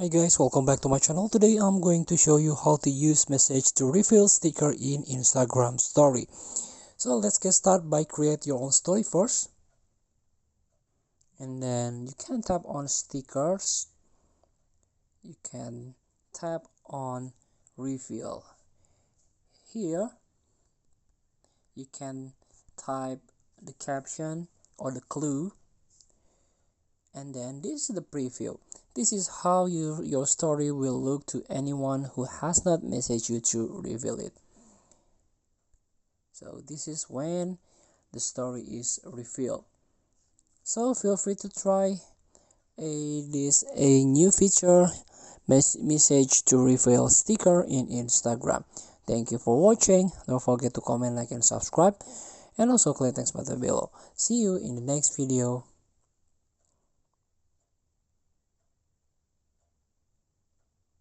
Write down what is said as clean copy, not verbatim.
Hi guys, welcome back to my channel. Today I'm going to show you how to use message to reveal sticker in Instagram story. So let's get started by create your own story first. And then you can tap on stickers. You can tap on reveal. Here you can type the caption or the clue. And then this is the preview. This is how your story will look to anyone who has not messaged you to reveal it. So this is when the story is revealed. So feel free to try a new feature, message to reveal sticker in Instagram. Thank you for watching. Don't forget to comment, like, and subscribe, and also click the next button below. See you in the next video.